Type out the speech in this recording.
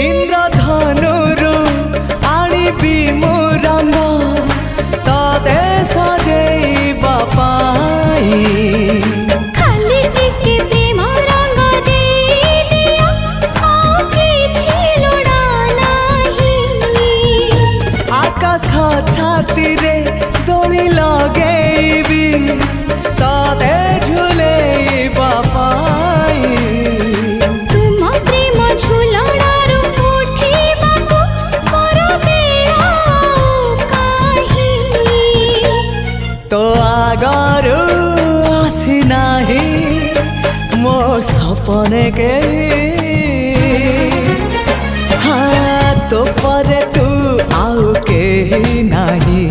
इंद्रधनुरु आनिबी मु रंग तते सजेइबा पाई खाली टिके प्रेम रंग देई दिया आ किछि लोड़ा नाही आकाश छाती रे दोली लगेबी तते झुलेइबा पाई तुम प्रेम झुलणारू उठिबाकू मोर बेला काहे तो आगरू आसी नाही मो सपने के हाँ तो परे तू आउ के नाही।